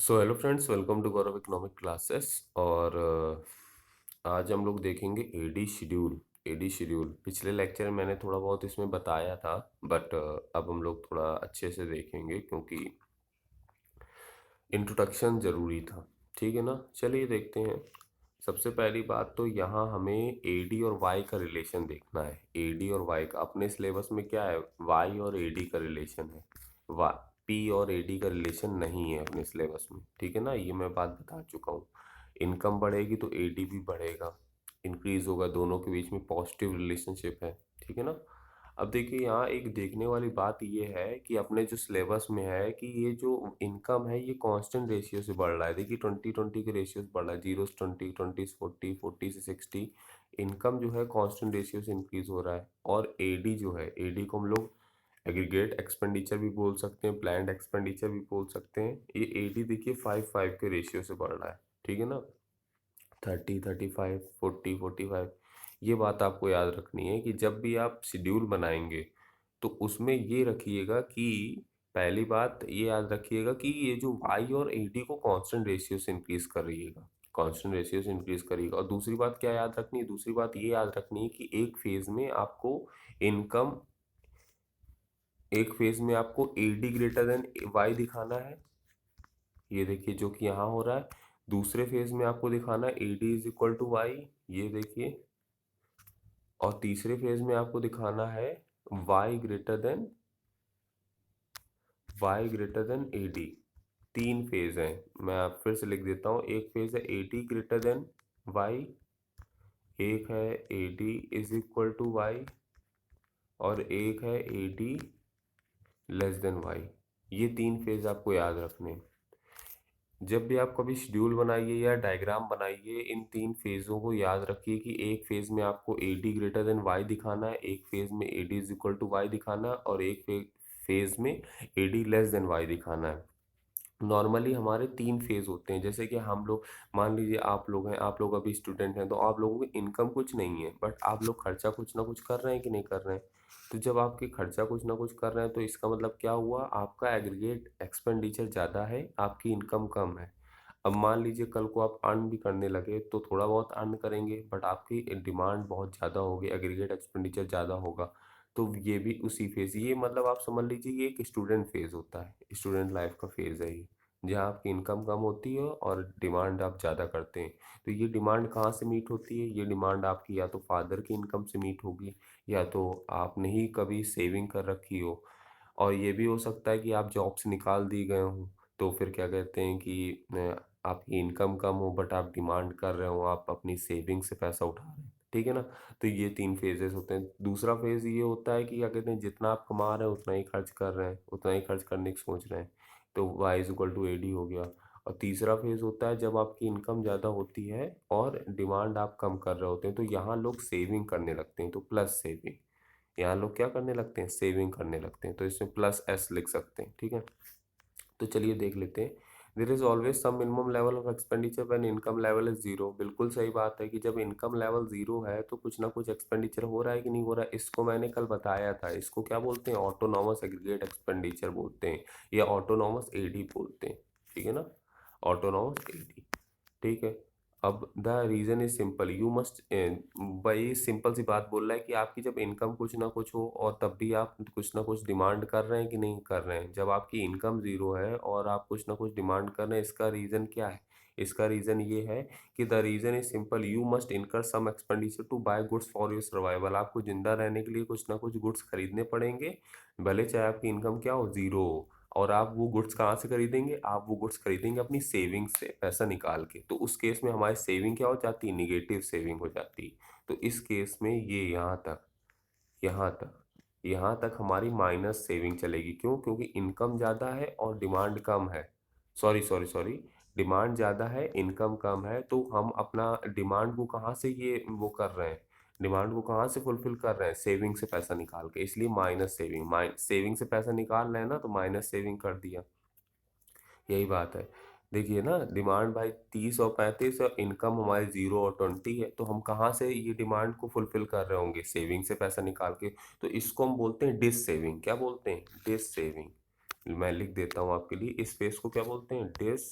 So hello friends, welcome to Gaurav economic classes. और आज हम लोग देखेंगे एडी शेड्यूल। पिछले लेक्चर में मैंने थोड़ा बहुत इसमें बताया था, बट अब हम लोग थोड़ा अच्छे से देखेंगे क्योंकि इंट्रोडक्शन ज़रूरी था। ठीक है ना, चलिए देखते हैं। सबसे पहली बात तो यहाँ हमें एडी और वाई का रिलेशन देखना है। एडी और वाई का अपने सिलेबस में क्या है, वाई और एडी का रिलेशन है। वा पी और एडी का रिलेशन नहीं है अपने सिलेबस में। ठीक है ना, ये मैं बात बता चुका हूँ। इनकम बढ़ेगी तो एडी भी बढ़ेगा, इंक्रीज होगा, दोनों के बीच में पॉजिटिव रिलेशनशिप है। ठीक है ना। अब देखिए, यहाँ एक देखने वाली बात ये है कि अपने जो सिलेबस में है कि ये जो इनकम है ये कांस्टेंट रेशियो से बढ़ रहा है। देखिए 20-20 के रेशियो से बढ़ रहा है, 0 से 20, 20 से 40, 40 से 60। इनकम जो है कांस्टेंट रेशियो से इंक्रीज हो रहा है। और एडी जो है, एडी को हम लोग एग्रीगेट एक्सपेंडिचर भी बोल सकते हैं, प्लान्ड एक्सपेंडिचर भी बोल सकते हैं। ये एडी देखिए 5-5 के रेशियो से बढ़ रहा है। ठीक है ना, 30, 35, 40, 45। ये बात आपको याद रखनी है कि जब भी आप शेड्यूल बनाएंगे तो उसमें ये रखिएगा कि पहली बात ये याद रखिएगा कि ये जो वाई और एडी को कांस्टेंट रेशियो से इंक्रीज कर रहिएगा, कांस्टेंट रेशियो से इंक्रीज करिएगा। और दूसरी बात क्या याद रखनी है, दूसरी बात ये याद रखनी है कि इनकम एक फेज में आपको एडी ग्रेटर देन वाई दिखाना है। ये देखिए जो कि यहाँ हो रहा है। दूसरे फेज में आपको दिखाना है AD is equal to Y, ये देखिए। और तीसरे फेज में आपको दिखाना है y ग्रेटर देन एडी। तीन फेज हैं, मैं आप फिर से लिख देता हूँ। एक फेज है एडी ग्रेटर देन y, एक है AD is equal to y, और एक है एडी लेस देन y। ये तीन फेज आपको याद रखने हैं। जब भी आप कभी शेड्यूल बनाइए या डायग्राम बनाइए, इन तीन फेज़ों को याद रखिए कि एक फेज़ में आपको एडी ग्रेटर देन वाई दिखाना है, एक फेज़ में AD is equal to Y दिखाना है, और एक फेज़ में एडी लेस देन वाई दिखाना है। नॉर्मली हमारे तीन फेज होते हैं। जैसे कि हम लोग, मान लीजिए आप लोग हैं, आप लोग अभी स्टूडेंट हैं, तो आप लोगों की इनकम कुछ नहीं है, बट आप लोग खर्चा कुछ ना कुछ कर रहे हैं कि नहीं कर रहे हैं। तो जब आपके खर्चा कुछ ना कुछ कर रहे हैं तो इसका मतलब क्या हुआ, आपका एग्रीगेट एक्सपेंडिचर ज़्यादा है, आपकी इनकम कम है। अब मान लीजिए कल को आप अर्न भी करने लगे तो थोड़ा बहुत अर्न करेंगे, बट आपकी डिमांड बहुत ज़्यादा होगी, एग्रीगेट एक्सपेंडिचर ज़्यादा होगा। तो ये भी उसी फेज, ये मतलब आप समझ लीजिए ये एक स्टूडेंट फेज होता है, स्टूडेंट लाइफ का फेज है ये, जहाँ आपकी इनकम कम होती है और डिमांड आप ज़्यादा करते हैं। तो ये डिमांड कहाँ से मीट होती है, ये डिमांड आपकी या तो फादर की इनकम से मीट होगी, या तो आपने ही कभी सेविंग कर रखी हो। और ये भी हो सकता है कि आप जॉब से निकाल दिए गए हों, तो फिर क्या कहते हैं कि आपकी इनकम कम हो बट आप डिमांड कर रहे हो, आप अपनी सेविंग से पैसा उठा रहे हैं। ठीक है ना। तो ये तीन फेजेस होते हैं। दूसरा फेज ये होता है कि क्या कहते हैं, जितना आप कमा रहे हैं उतना ही खर्च कर रहे हैं, उतना ही खर्च करने की सोच रहे हैं, तो Y is equal to AD हो गया। और तीसरा फेज होता है जब आपकी इनकम ज़्यादा होती है और डिमांड आप कम कर रहे होते हैं, तो यहाँ लोग सेविंग करने लगते हैं, तो प्लस सेविंग। यहाँ लोग क्या करने लगते हैं, सेविंग करने लगते हैं, तो इसमें प्लस एस लिख सकते हैं। ठीक है, तो चलिए देख लेते हैं। There is always some minimum level of expenditure when income level is zero. बिल्कुल सही बात है कि जब इनकम लेवल जीरो है तो कुछ ना कुछ एक्सपेंडिचर हो रहा है कि नहीं हो रहा है। इसको मैंने कल बताया था, इसको क्या बोलते हैं, ऑटोनॉमस एग्रीगेट एक्सपेंडिचर बोलते हैं, या ऑटोनॉमस एडी बोलते हैं। ठीक है ना, ऑटोनॉमस एडी। ठीक है। अब the reason is simple, you must, भाई सिंपल सी बात बोल रहा है कि आपकी जब इनकम कुछ ना कुछ हो और तब भी आप कुछ ना कुछ डिमांड कर रहे हैं कि नहीं कर रहे हैं। जब आपकी इनकम ज़ीरो है और आप कुछ ना कुछ डिमांड कर रहे हैं, इसका रीज़न क्या है, इसका रीज़न ये है कि the reason is simple, you must incur some expenditure to buy goods for your survival. आपको ज़िंदा रहने के लिए कुछ ना कुछ गुड्स खरीदने पड़ेंगे, भले चाहे आपकी इनकम क्या हो, ज़ीरो हो। और आप वो गुड्स कहाँ से खरीदेंगे, आप वो गुड्स खरीदेंगे अपनी सेविंग से पैसा निकाल के। तो उस केस में हमारी सेविंग क्या हो जाती है, निगेटिव सेविंग हो जाती है। तो इस केस में ये यहाँ तक यहाँ तक हमारी माइनस सेविंग चलेगी। क्यों, क्योंकि इनकम ज़्यादा है और डिमांड कम है। सॉरी, डिमांड ज़्यादा है, इनकम कम है, तो हम अपना डिमांड को कहाँ से ये वो कर रहे हैं, डिमांड को कहाँ से फुलफिल कर रहे हैं, सेविंग से पैसा निकाल के। इसलिए माइनस सेविंग, सेविंग से पैसा निकाल रहे हैं ना, तो माइनस सेविंग कर दिया। यही बात है। देखिए ना, डिमांड भाई 30 और 35 और इनकम हमारी 0 और 20 है, तो हम कहाँ से ये डिमांड को फुलफिल कर रहे होंगे, सेविंग से पैसा निकाल के। तो इसको हम बोलते हैं डिस सेविंग। क्या बोलते हैं, डिस सेविंग। मैं लिख देता हूँ आपके लिए, इस फेस को क्या बोलते हैं, डिस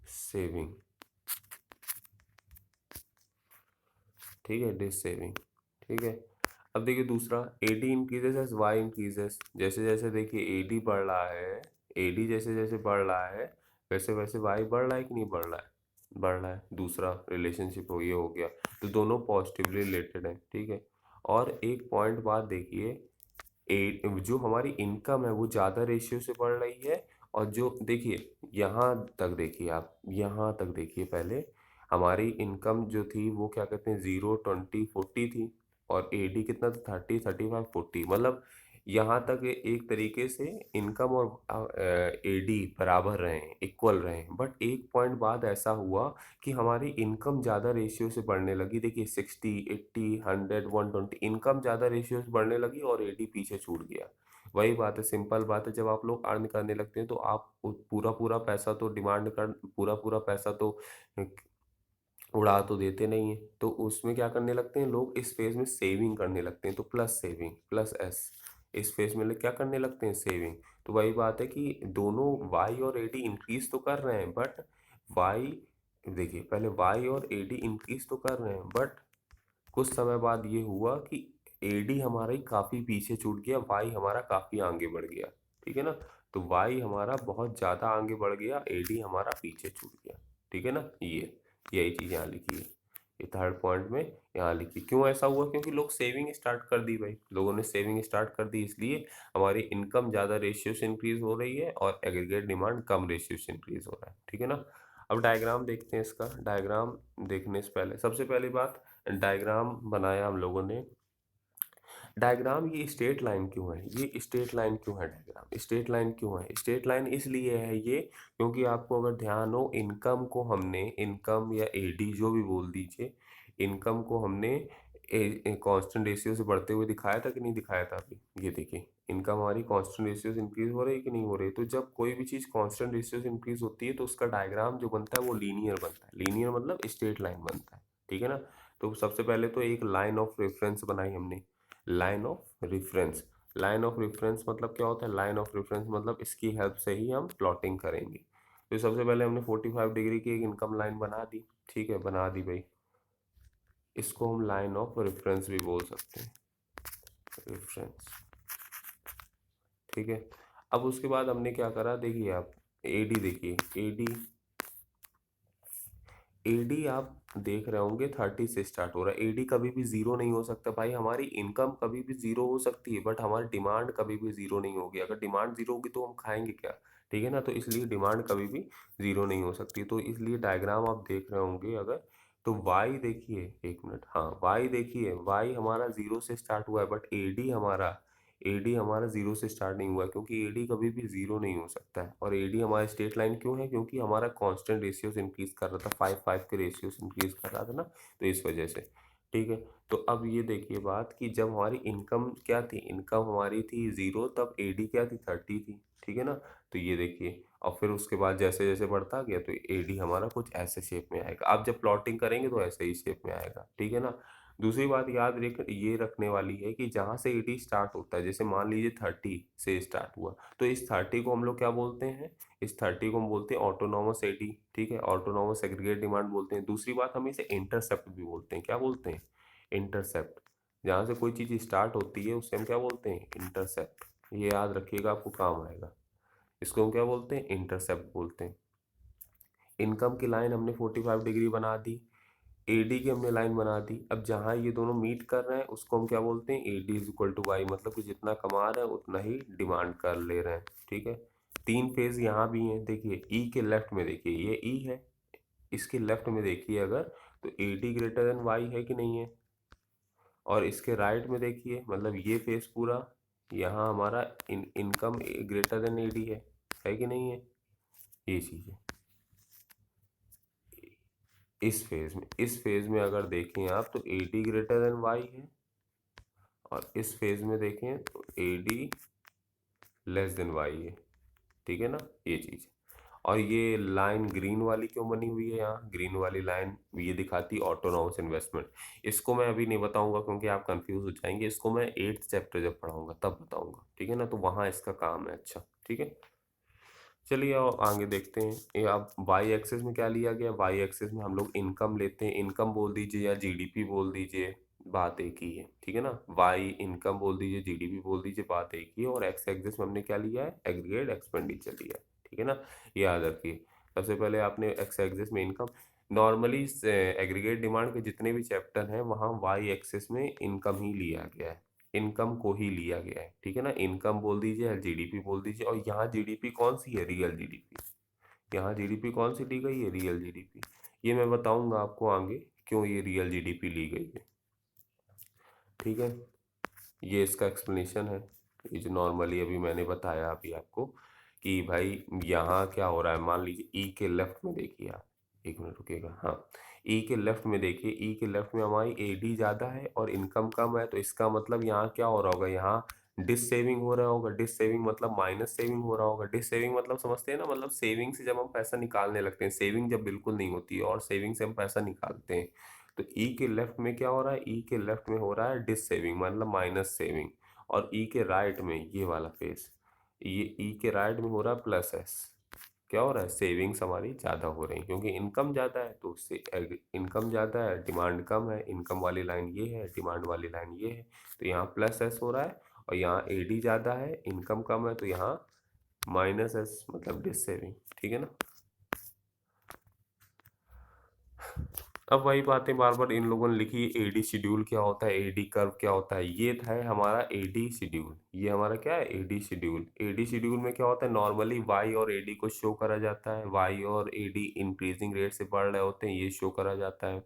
सेविंग, ठीक है, डिस सेविंग, ठीक है। अब देखिए दूसरा, AD increases as Y increases, जैसे जैसे देखिए एडी बढ़ रहा है, एडी जैसे जैसे बढ़ रहा है वैसे वैसे वाई बढ़ रहा है कि नहीं बढ़ रहा है, बढ़ रहा है। दूसरा रिलेशनशिप हो ये हो गया, तो दोनों पॉजिटिवली रिलेटेड है, ठीक है। और एक पॉइंट बात देखिए, जो हमारी इनकम है वो ज़्यादा रेशियो से बढ़ रही है, और जो देखिए यहाँ तक देखिए, आप यहाँ तक देखिए, पहले हमारी इनकम जो थी वो क्या कहते हैं 0 20 40 थी, और एडी कितना था 30 35 40, मतलब यहाँ तक एक तरीके से इनकम और एडी बराबर रहे हैं, इक्वल रहे हैं। बट एक पॉइंट बाद ऐसा हुआ कि हमारी इनकम ज़्यादा रेशियो से बढ़ने लगी, देखिए 60 80 100 120, इनकम ज़्यादा रेशियो से बढ़ने लगी और एडी पीछे छूट गया। वही बात है, सिंपल बात है, जब आप लोग अर्न करने लगते हैं तो आप पूरा पूरा पैसा तो डिमांड कर, पूरा पूरा पैसा तो उड़ा तो देते नहीं है, तो उसमें क्या करने लगते हैं लोग, इस फेज में सेविंग करने लगते हैं, तो प्लस सेविंग प्लस एस, इस फेज में लोग क्या करने लगते हैं, सेविंग। तो वही बात है कि दोनों वाई और एडी इंक्रीज तो कर रहे हैं, बट वाई, देखिए पहले वाई और एडी इंक्रीज तो कर रहे हैं, बट कुछ समय बाद ये हुआ कि एडी हमारा ही काफ़ी पीछे छूट गया, वाई हमारा काफ़ी आगे बढ़ गया, ठीक है ना। तो वाई हमारा बहुत ज़्यादा आगे बढ़ गया, एडी हमारा पीछे छूट गया, ठीक है ना। ये यही चीज़ यहाँ लिखी है, ये थर्ड पॉइंट में यहाँ लिखी। क्यों ऐसा हुआ, क्योंकि लोग सेविंग स्टार्ट कर दी भाई, लोगों ने सेविंग स्टार्ट कर दी, इसलिए हमारी इनकम ज़्यादा रेशियो से इंक्रीज हो रही है और एग्रीगेट डिमांड कम रेशियो से इंक्रीज हो रहा है, ठीक है ना। अब डायग्राम देखते हैं इसका। डायग्राम देखने से पहले सबसे पहली बात, डायग्राम बनाया हम लोगों ने। डायग्राम ये स्ट्रेट लाइन क्यों है, ये स्ट्रेट लाइन क्यों है, डायग्राम स्ट्रेट लाइन क्यों है, स्ट्रेट लाइन इसलिए है ये, क्योंकि आपको अगर ध्यान हो, इनकम को हमने, इनकम या एडी जो भी बोल दीजिए, इनकम को हमने कांस्टेंट रेशियो से बढ़ते हुए दिखाया था कि नहीं दिखाया था अभी, ये देखिए इनकम हमारी कांस्टेंट रेशियो से इंक्रीज हो रही है कि नहीं हो रही। तो जब कोई भी चीज़ कांस्टेंट रेशियो से इंक्रीज होती है तो उसका डायग्राम जो बनता है वो लीनियर बनता है, लीनियर मतलब स्ट्रेट लाइन बनता है, ठीक है ना। तो सबसे पहले तो एक लाइन ऑफ रेफरेंस बनाई हमने, line of reference. Line of reference मतलब क्या होता है, लाइन ऑफ रेफरेंस मतलब इसकी हेल्प से ही हम प्लॉटिंग करेंगे। तो सबसे पहले हमने 45 डिग्री की एक इनकम लाइन बना दी, ठीक है, बना दी भाई, इसको हम लाइन ऑफ रेफरेंस भी बोल सकते हैं, रेफरेंस, ठीक है। अब उसके बाद हमने क्या करा, देखिए आप एडी, देखिए एडी, एडी आप देख रहे होंगे 30 से स्टार्ट हो रहा है, एडी कभी भी जीरो नहीं हो सकता भाई, हमारी इनकम कभी भी जीरो हो सकती है बट हमारी डिमांड कभी भी जीरो नहीं होगी। अगर डिमांड जीरो होगी तो हम खाएंगे क्या, ठीक है ना। तो इसलिए डिमांड कभी भी जीरो नहीं हो सकती, तो इसलिए डायग्राम आप देख रहे होंगे अगर, तो वाई देखिए, एक मिनट, हाँ वाई देखिए, वाई हमारा जीरो से स्टार्ट हुआ है, बट एडी हमारा जीरो से स्टार्ट नहीं हुआ है, क्योंकि एडी कभी भी जीरो नहीं हो सकता है। और एडी हमारा स्ट्रेट लाइन क्यों है, क्योंकि हमारा कांस्टेंट रेशियो से इंक्रीज कर रहा था, 5 5 के रेशियो से इंक्रीज कर रहा था ना, तो इस वजह से, ठीक है। तो अब ये देखिए बात कि जब हमारी इनकम क्या थी, इनकम हमारी थी जीरो, तब एडी क्या थी 30 थी, ठीक है ना। तो ये देखिए, और फिर उसके बाद जैसे जैसे बढ़ता गया तो एडी हमारा कुछ ऐसे शेप में आएगा, आप जब प्लॉटिंग करेंगे तो ऐसे ही शेप में आएगा, ठीक है ना। दूसरी बात याद ये रखने वाली है कि जहाँ से एटी स्टार्ट होता है, जैसे मान लीजिए 30 से स्टार्ट हुआ, तो इस 30 को हम लोग क्या बोलते हैं, इस 30 को हम बोलते हैं ऑटोनॉमस एटी, ठीक है, ऑटोनॉमस एग्रीगेट डिमांड बोलते हैं। दूसरी बात, हम इसे इंटरसेप्ट भी बोलते हैं, क्या बोलते हैं, इंटरसेप्ट। जहाँ से कोई चीज़ स्टार्ट होती है उससे हम क्या बोलते हैं, इंटरसेप्ट। ये याद रखिएगा, आपको काम आएगा। इसको हम क्या बोलते हैं, इंटरसेप्ट बोलते हैं। इनकम की लाइन हमने 45 डिग्री बना दी, एडी की हमने लाइन बना दी। अब जहाँ ये दोनों मीट कर रहे हैं उसको हम क्या बोलते हैं, AD is equal to Y, मतलब कि जितना कमा रहे हैं उतना ही डिमांड कर ले रहे हैं, ठीक है। तीन फेज यहाँ भी हैं, देखिए ई के लेफ्ट में, देखिए ये ई है, इसके लेफ्ट में देखिए अगर, तो एडी ग्रेटर देन वाई है कि नहीं है, और इसके राइट में देखिए, मतलब ये फेज पूरा, यहाँ हमारा इनकम ग्रेटर देन एडी है कि नहीं है, ये चीज़ है। इस फेज में अगर देखें आप तो एडी ग्रेटर देन वाई है, और इस फेज में देखें तो एडी लेस देन वाई है, ठीक है ना, ये चीज़। और ये लाइन ग्रीन वाली क्यों बनी हुई है, यहाँ ग्रीन वाली लाइन ये दिखाती ऑटोनॉमस इन्वेस्टमेंट। इसको मैं अभी नहीं बताऊंगा क्योंकि आप कंफ्यूज हो जाएंगे, इसको मैं 8th चैप्टर जब पढ़ाऊंगा तब बताऊंगा, ठीक है ना, तो वहाँ इसका काम है, अच्छा ठीक है। चलिए आगे देखते हैं। ये आप वाई एक्सिस में क्या लिया गया, वाई एक्सिस में हम लोग इनकम लेते हैं, इनकम बोल दीजिए या जीडीपी बोल दीजिए, बात एक ही है, ठीक है ना। वाई इनकम बोल दीजिए, जीडीपी बोल दीजिए, बात एक ही है। और एक्स एक्सिस में हमने क्या लिया है, एग्रीगेट एक्सपेंडिचर लिया है, ठीक है ना। याद रखिए, सबसे पहले आपने एक्स एक्सिस में इनकम, नॉर्मली एग्रीगेट डिमांड के जितने भी चैप्टर हैं वहाँ वाई एक्सिस में इनकम ही लिया गया है, इनकम को ही लिया गया है, ठीक है ना। इनकम बोल दीजिए या जीडीपी बोल दीजिए। और यहाँ जीडीपी कौन सी है, रियल जीडीपी। यहाँ जीडीपी कौन सी ली गई है, रियल जीडीपी। ये मैं बताऊंगा आपको आगे क्यों ये रियल जीडीपी ली गई है, ठीक है। ये इसका एक्सप्लेनेशन है। ये जो नॉर्मली अभी मैंने बताया अभी आपको कि भाई यहाँ क्या हो रहा है, मान लीजिए ई के लेफ्ट में देखिए आप, एक मिनट रुकिएगा, हाँ। ई के लेफ्ट में देखिए, ई के लेफ्ट में हमारी एडी ज़्यादा है और इनकम कम है, तो इसका मतलब यहाँ क्या हो रहा होगा, यहाँ डिस सेविंग हो रहा होगा। डिस सेविंग मतलब माइनस सेविंग हो रहा होगा। डिस सेविंग मतलब समझते हैं ना, मतलब सेविंग से जब हम पैसा निकालने लगते हैं, सेविंग जब बिल्कुल नहीं होती है और सेविंग से हम पैसा निकालते हैं, तो ई के लेफ्ट में क्या हो रहा है, ई के लेफ्ट में हो रहा है डिस सेविंग मतलब माइनस सेविंग। और ई के राइट में ये वाला फेस, ये ई के राइट में हो रहा है प्लस एस। क्या हो रहा है, सेविंग्स हमारी ज़्यादा हो रही है क्योंकि इनकम ज़्यादा है, तो उससे इनकम ज़्यादा है, डिमांड कम है। इनकम वाली लाइन ये है, डिमांड वाली लाइन ये है, तो यहाँ प्लस एस हो रहा है। और यहाँ एडी ज़्यादा है, इनकम कम है, तो यहाँ माइनस एस मतलब डिस सेविंग, ठीक है ना। अब वही बातें बार बार इन लोगों ने लिखी, एडी शेड्यूल क्या होता है, एडी कर्व क्या होता है। ये था हमारा एडी शेड्यूल, ये हमारा क्या है, एडी शेड्यूल। एडी शेड्यूल में क्या होता है, नॉर्मली वाई और एडी को शो करा जाता है। वाई और एडी इंक्रीजिंग रेट से बढ़ रहे होते हैं, ये शो करा जाता है।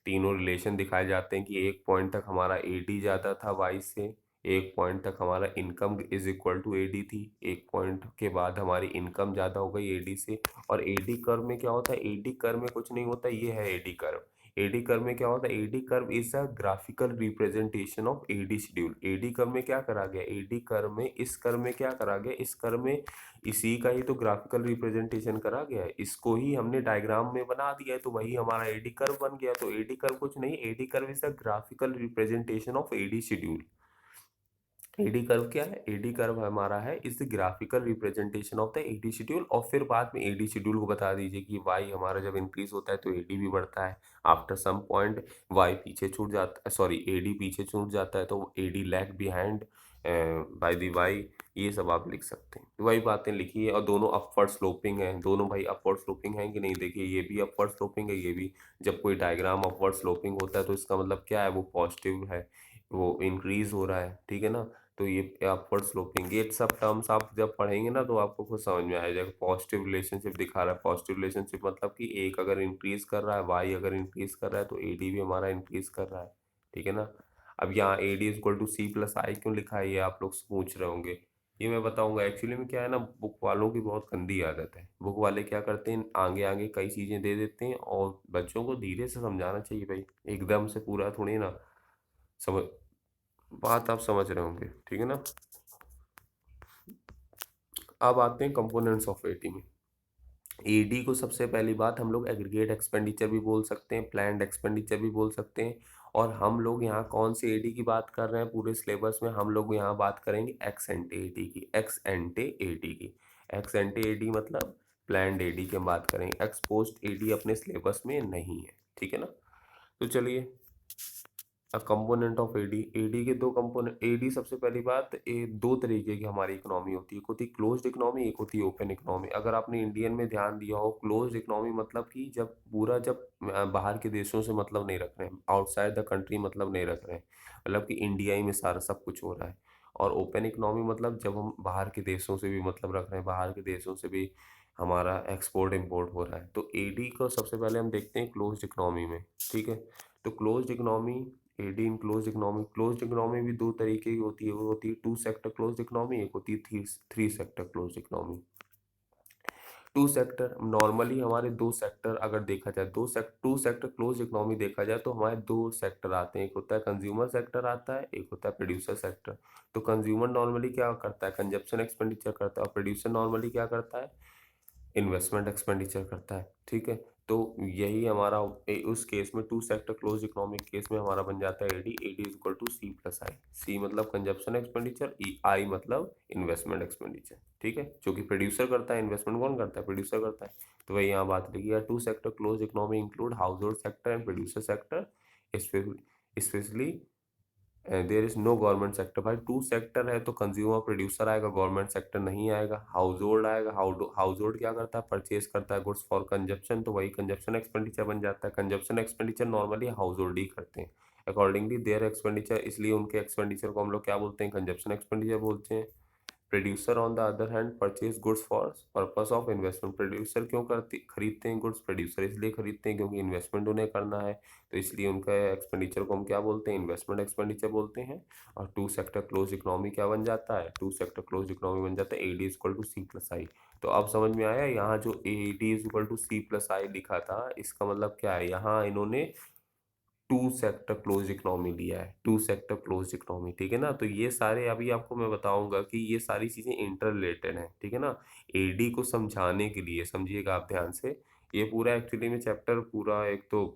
तीनों रिलेशन दिखाए जाते हैं कि एक पॉइंट तक हमारा एडी ज़्यादा था वाई से, एक पॉइंट तक हमारा income is equal to AD थी, एक पॉइंट के बाद हमारी इनकम ज़्यादा हो गई एडी से। और एडी कर्व में क्या होता है, एडी कर्व में कुछ नहीं होता, ये है एडी कर्व। एडी कर्व में क्या होता है, AD curve is a graphical representation of AD schedule. AD curve में क्या करा गया, एडी कर्व में, इस कर्व में क्या करा गया, इस कर्व में इसी का ही तो ग्राफिकल रिप्रेजेंटेशन करा गया है, इसको ही हमने डायग्राम में बना दिया है, तो वही हमारा एडी कर्व बन गया। तो एडी कर्व कुछ नहीं, AD curve is the graphical representation of AD schedule. AD curve क्या है, एडी कर्व हमारा है is the graphical representation of the AD schedule. और फिर बाद में एडी शेड्यूल को बता दीजिए कि वाई हमारा जब इंक्रीज होता है तो एडी भी बढ़ता है। आफ्टर सम पॉइंट वाई पीछे छूट जाता है, सॉरी एडी पीछे छूट जाता है, तो AD lag behind by the Y. ये सब आप लिख सकते हैं, तो वही बातें लिखी है। और दोनों अपवर्ड स्लोपिंग है, दोनों भाई अपवर्ड स्लोपिंग है कि नहीं, देखिए ये भी अपवर्ड स्लोपिंग है, ये भी। जब कोई डायग्राम अपवर्ड स्लोपिंग होता है तो इसका मतलब क्या है, वो पॉजिटिव है, वो इंक्रीज हो रहा है, ठीक है ना। तो ये अपवर्ड स्लोपिंग, ये सब टर्म्स आप जब पढ़ेंगे ना तो आपको खुद समझ में आ जाएगा। पॉजिटिव रिलेशनशिप दिखा रहा है, पॉजिटिव रिलेशनशिप मतलब कि एक अगर इंक्रीज कर रहा है, वाई अगर इंक्रीज कर रहा है, तो एडी भी हमारा इंक्रीज कर रहा है, ठीक है ना। अब यहाँ AD is equal to C plus I क्यों लिखा है, ये आप लोग पूछ रहे होंगे। ये मैं बताऊंगा। एक्चुअली में क्या है ना, बुक वालों की बहुत गंदी आदत है। बुक वाले क्या करते हैं, आगे आगे कई चीज़ें दे देते हैं और बच्चों को धीरे से समझाना चाहिए भाई, एकदम से पूरा थोड़ी ना समझ, बात आप समझ रहे होंगे, ठीक है ना। अब आते हैं कंपोनेंट्स ऑफ एटी में। एडी को सबसे पहली बात हम लोग एग्रीगेट एक्सपेंडिचर भी बोल सकते हैं, प्लान्ड एक्सपेंडिचर भी बोल सकते हैं। और हम लोग यहाँ कौन सी एडी की बात कर रहे हैं पूरे सिलेबस में, हम लोग यहाँ बात करेंगे एक्स एंटे एडी की, एक्स एंटे एडी की। एक्स एंटे एडी मतलब प्लान्ड एडी की हम बात करेंगे, एक्स पोस्ट एडी अपने सिलेबस में नहीं है, ठीक है ना। तो चलिए, a component of AD, AD के दो कंपोनेंट। एडी सबसे पहली बात, दो तरीके की हमारी इकोनॉमी होती है, एक होती है क्लोज्ड इकोनॉमी, एक होती है ओपन इकोनॉमी। अगर आपने इंडियन में ध्यान दिया हो, क्लोज्ड इकोनॉमी मतलब कि जब पूरा, जब बाहर के देशों से मतलब नहीं रख रहे हैं, आउटसाइड द कंट्री मतलब नहीं रख रहे हैं, मतलब कि इंडिया ही में सारा सब कुछ हो रहा है। और ओपन इकोनॉमी मतलब जब हम बाहर के देशों से भी मतलब रख रहे हैं, बाहर के देशों से भी हमारा एक्सपोर्ट इंपोर्ट हो रहा है। तो एडी को सबसे पहले हम देखते हैं क्लोज्ड इकोनॉमी में, ठीक है। तो closed economy, AD in closed economy, closed economy भी दो तरीके की होती है, वो होती है टू सेक्टर क्लोज्ड इकोनॉमी, एक होती है three sector closed economy. Two sector normally हमारे दो सेक्टर अगर देखा जाए, टू सेक्टर क्लोज इकोनॉमी देखा जाए तो हमारे दो सेक्टर आते हैं, एक होता है कंज्यूमर सेक्टर आता है, एक होता है प्रोड्यूसर सेक्टर। तो कंज्यूमर नॉर्मली क्या करता है, कंजप्शन एक्सपेंडिचर करता है, और प्रोड्यूसर नॉर्मली क्या करता है, इन्वेस्टमेंट एक्सपेंडिचर करता है, ठीक है। तो यही हमारा उस केस में two sector close economic case में हमारा बन जाता है AD. AD is equal to C plus I. C मतलब कंजप्शन एक्सपेंडिचर, आई मतलब इन्वेस्टमेंट एक्सपेंडिचर। ठीक है, जो कि प्रोड्यूसर करता है, इन्वेस्टमेंट कौन करता है, प्रोड्यूसर करता है। तो वही यहाँ बात लिखी है, two sector close economy include household sector and producer sector, specially there is no government sector. भाई टू सेक्टर है तो कंज्यूमर प्रोड्यूसर आएगा, गवर्नमेंट सेक्टर नहीं आएगा। हाउस होल्ड आएगा, हाउस होल्ड क्या करता है, परचेज करता है गुड्स फॉर कंजप्शन, तो वही कंजप्शन एक्सपेंडिचर बन जाता है। Consumption expenditure normally household ही करते हैं, अकॉर्डिंगली देयर एक्सपेंडिचर, इसलिए उनके एक्सपेंडिचर को हम लोग क्या बोलते हैं, कंजप्शन एक्सपेंडिचर बोलते हैं। Producer on the other hand purchase goods for purpose of investment. Producer क्यों करते खरीदते हैं गुड्स, प्रोड्यूसर इसलिए खरीदते हैं क्योंकि इन्वेस्टमेंट उन्हें करना है, तो इसलिए उनका एक्सपेंडिचर को हम क्या बोलते हैं, इन्वेस्टमेंट एक्सपेंडिचर बोलते हैं। और टू सेक्टर क्लोज इकोनॉमी क्या बन जाता है, टू सेक्टर क्लोज इकोनॉमी बन जाता है A D is equal to C plus I. तो अब समझ में आया, यहाँ जो A D is equal to C plus I लिखा था, इसका मतलब क्या है, यहाँ इन्होंने टू सेक्टर क्लोज इकोनॉमी लिया है, टू सेक्टर क्लोज इकोनॉमी। ठीक है ना, तो ये सारे अभी आपको मैं बताऊंगा कि ये सारी चीजें इंटर रिलेटेड हैं। ठीक है ना, एडी को समझाने के लिए समझिएगा आप ध्यान से, ये पूरा एक्चुअली में चैप्टर पूरा, एक तो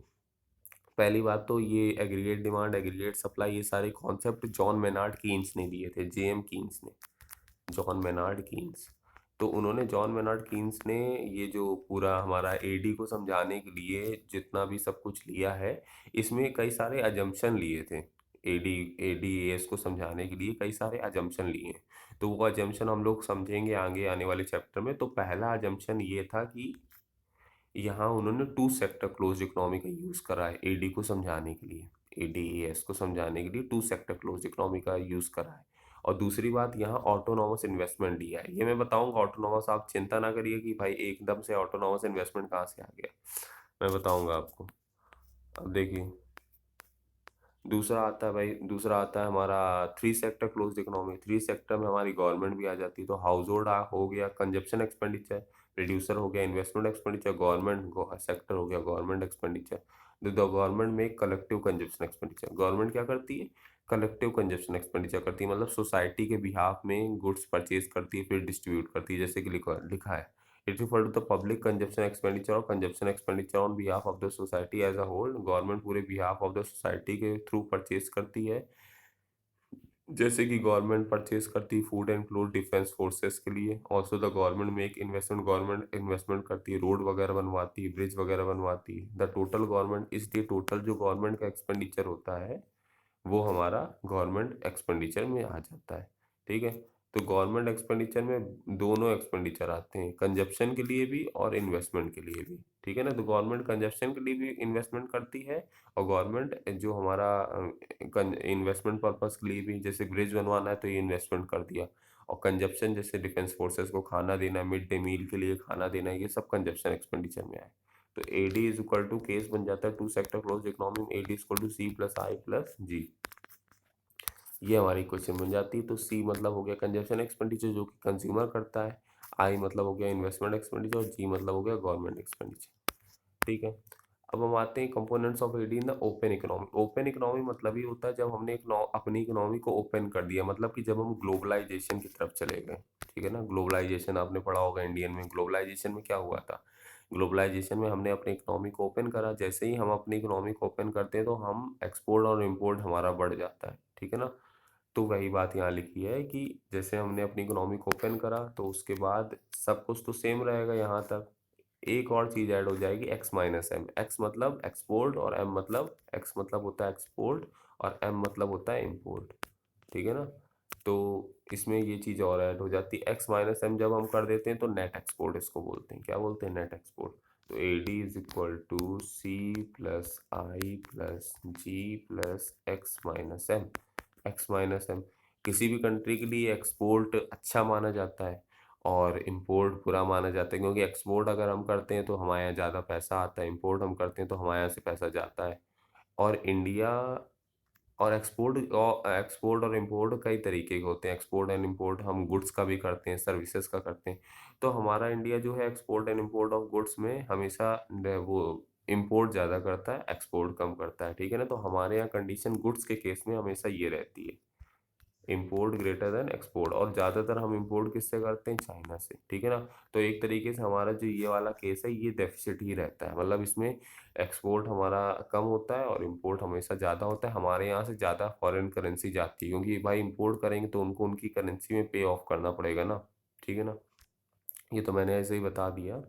पहली बात तो ये एग्रीगेट डिमांड, एग्रीगेट सप्लाई, ये सारे कॉन्सेप्ट जॉन मेनार्ड कीन्स ने दिए थे, जेएम कीन्स ने, जॉन मेनार्ड कीन्स। तो उन्होंने, जॉन मेनार्ड कीन्स ने ये जो पूरा हमारा एडी को समझाने के लिए जितना भी सब कुछ लिया है, इसमें कई सारे अजम्पशन लिए थे। एडी एडीएस को समझाने के लिए कई सारे अजम्पशन लिए हैं, तो वो अजम्पशन हम लोग समझेंगे आगे आने वाले चैप्टर में। तो पहला अजम्पशन ये था कि यहाँ उन्होंने टू सेक्टर क्लोज इकोनॉमी का यूज़ करा है एडी को समझाने के लिए, एडीएस को समझाने के लिए टू सेक्टर क्लोज इकोनॉमी का यूज़ करा है। और दूसरी बात, यहाँ ऑटोनॉमस इन्वेस्टमेंट दिया है, ये मैं बताऊंगा ऑटोनॉमस, आप चिंता ना करिए कि भाई एकदम से ऑटोनॉमस इन्वेस्टमेंट कहाँ से आ गया, मैं बताऊंगा आपको। अब देखिए, दूसरा आता है भाई, दूसरा आता है हमारा three sector closed economy. Three sector में हमारी गवर्नमेंट भी आ जाती है, तो हाउस होल्ड हो गया कंजप्शन एक्सपेंडिचर, प्रोड्यूसर हो गया इन्वेस्टमेंट एक्सपेंडिचर, गवर्नमेंट सेक्टर हो गया गवर्नमेंट एक्सपेंडिचर। द गवर्नमेंट में कलेक्टिव कंजप्शन एक्सपेंडिचर, गवर्नमेंट क्या करती है, कलेक्टिव कंजप्शन एक्सपेंडिचर करती है, मतलब सोसाइटी के बिहाफ में गुड्स परचेज करती है फिर डिस्ट्रीब्यूट करती है, जैसे कि लिखा लिखा है, it refer to the public consumption expenditure और consumption expenditure on behalf of the society as a whole. Government पूरे बिहाफ ऑफ द सोसाइटी के थ्रू परचेज करती है, जैसे कि गवर्नमेंट परचेज करती है food and cloth defence forces के लिए। Also the government make investment, government investment करती है, रोड वगैरह बनवाती है, ब्रिज वगैरह बनवाती है। द टोटल गवर्नमेंट, इसलिए टोटल जो गवर्नमेंट का एक्सपेंडिचर होता है वो हमारा गवर्नमेंट एक्सपेंडिचर में आ जाता है। ठीक है, तो गवर्नमेंट एक्सपेंडिचर में दोनों एक्सपेंडिचर आते हैं, कंजप्शन के लिए भी और इन्वेस्टमेंट के लिए भी। ठीक है ना, तो गवर्नमेंट कंजप्शन के लिए भी इन्वेस्टमेंट करती है, और गवर्नमेंट जो हमारा इन्वेस्टमेंट पर्पस के लिए भी, जैसे ब्रिज बनवाना है तो ये इन्वेस्टमेंट कर दिया, और कंजप्शन जैसे डिफेंस फोर्सेस को खाना देना, मिड डे मील के लिए खाना देना, ये सब कंजप्शन एक्सपेंडिचर में आए। तो A D is equal to, case बन जाता है टू सेक्टर क्लोज इकोनॉमी में, A D equal to C plus I plus G, ये हमारी क्वेश्चन बन जाती है। तो सी मतलब हो गया कंजप्शन एक्सपेंडिचर जो कि कंज्यूमर करता है, आई मतलब हो गया इन्वेस्टमेंट एक्सपेंडिचर, और जी मतलब हो गया गवर्नमेंट एक्सपेंडिचर। ठीक है, अब हम आते हैं components of AD in the open economy. Open economy मतलब ही होता है जब हमने अपनी इकोनॉमी को ओपन कर दिया, मतलब कि जब हम ग्लोबलाइजेशन की तरफ चले गए। ठीक है ना, ग्लोबलाइजेशन आपने पढ़ा होगा इंडियन में, ग्लोबलाइजेशन में क्या हुआ था, ग्लोबलाइजेशन में हमने अपनी इकोनॉमी को ओपन करा, जैसे ही हम अपनी इकोनॉमी को ओपन करते हैं तो हम एक्सपोर्ट और इम्पोर्ट हमारा बढ़ जाता है। ठीक है ना, तो वही बात यहाँ लिखी है कि जैसे हमने अपनी इकोनॉमी को ओपन करा तो उसके बाद सब कुछ तो सेम रहेगा यहाँ तक, एक और चीज़ ऐड हो जाएगी, एक्स माइनस एम। एक्स मतलब एक्सपोर्ट और एम मतलब, एक्स मतलब होता है एक्सपोर्ट और एम मतलब होता है इम्पोर्ट। ठीक है ना, तो इसमें ये चीज़ और ऐड हो जाती है, एक्स माइनस एम जब हम कर देते हैं तो नेट एक्सपोर्ट इसको बोलते हैं, क्या बोलते हैं, नेट एक्सपोर्ट। तो A D is equal to C plus I plus G plus X minus M. X minus M, किसी भी कंट्री के लिए एक्सपोर्ट अच्छा माना जाता है और इंपोर्ट बुरा माना जाता है, क्योंकि एक्सपोर्ट अगर हम करते हैं तो हमारे यहाँ ज़्यादा पैसा आता है, इंपोर्ट हम करते हैं तो हमारे यहाँ से पैसा जाता है। और इंडिया, और एक्सपोर्ट और इंपोर्ट कई तरीके के होते हैं, एक्सपोर्ट एंड इंपोर्ट हम गुड्स का भी करते हैं, सर्विसेज का करते हैं। तो हमारा इंडिया जो है export and import of goods में हमेशा वो इंपोर्ट ज़्यादा करता है, एक्सपोर्ट कम करता है। ठीक है ना, तो हमारे यहाँ कंडीशन गुड्स के केस में हमेशा ये रहती है। इंपोर्ट ग्रेटर देन एक्सपोर्ट, और ज़्यादातर हम इंपोर्ट किससे करते हैं, चाइना से, ठीक है ना। तो एक तरीके से हमारा जो ये वाला केस है ये डेफिसिट ही रहता है, मतलब इसमें एक्सपोर्ट हमारा कम होता है और इंपोर्ट हमेशा ज़्यादा होता है, हमारे यहाँ से ज़्यादा फॉरेन करेंसी जाती है, क्योंकि भाई इंपोर्ट करेंगे तो उनको उनकी करेंसी में पे ऑफ करना पड़ेगा ना, ठीक है ना। ये तो मैंने ऐसे ही बता दिया,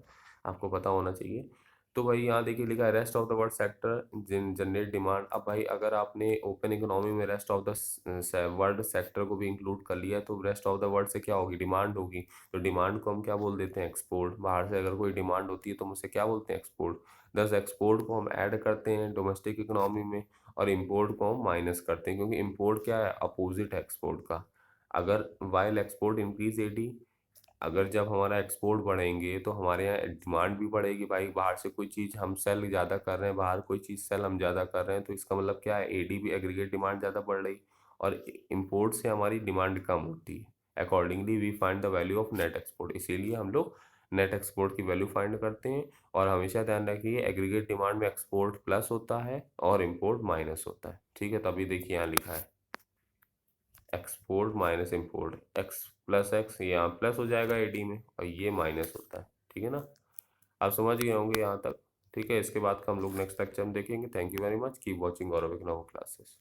आपको पता होना चाहिए। तो भाई यहाँ देखिए लिखा है rest of the world sector generate demand. अब भाई अगर आपने ओपन इकोनॉमी में rest of the world sector को भी इंक्लूड कर लिया तो रेस्ट ऑफ द वर्ल्ड से क्या होगी, डिमांड होगी। तो डिमांड को हम क्या बोल देते हैं, एक्सपोर्ट। बाहर से अगर कोई डिमांड होती है तो हम उसे क्या बोलते हैं, एक्सपोर्ट। दस एक्सपोर्ट को हम ऐड करते हैं डोमेस्टिक इकोनॉमी में, और इम्पोर्ट को हम माइनस करते हैं, क्योंकि इम्पोर्ट क्या है, अपोजिट है एक्सपोर्ट का। अगर वाइल एक्सपोर्ट इंक्रीज एडी, अगर जब हमारा एक्सपोर्ट बढ़ेंगे तो हमारे यहाँ डिमांड भी बढ़ेगी, भाई बाहर से कोई चीज़ हम सेल ज़्यादा कर रहे हैं, बाहर कोई चीज़ सेल हम ज़्यादा कर रहे हैं, तो इसका मतलब क्या है, एडी भी एग्रीगेट डिमांड ज़्यादा बढ़ रही, और इंपोर्ट से हमारी डिमांड कम होती है। Accordingly we find the value of net export, इसीलिए हम लोग नेट एक्सपोर्ट की वैल्यू फाइंड करते हैं। और हमेशा ध्यान रखिए एग्रीगेट डिमांड में एक्सपोर्ट प्लस होता है और इम्पोर्ट माइनस होता है, ठीक है। तभी देखिए यहाँ लिखा है export minus import, x plus x यहाँ प्लस हो जाएगा एडी में, और ये माइनस होता है, ठीक है ना। आप समझ गए होंगे यहाँ तक, ठीक है। इसके बाद का हम लोग नेक्स्ट लेक्चर में देखेंगे। Thank you very much, keep watching Gaurav economic classes.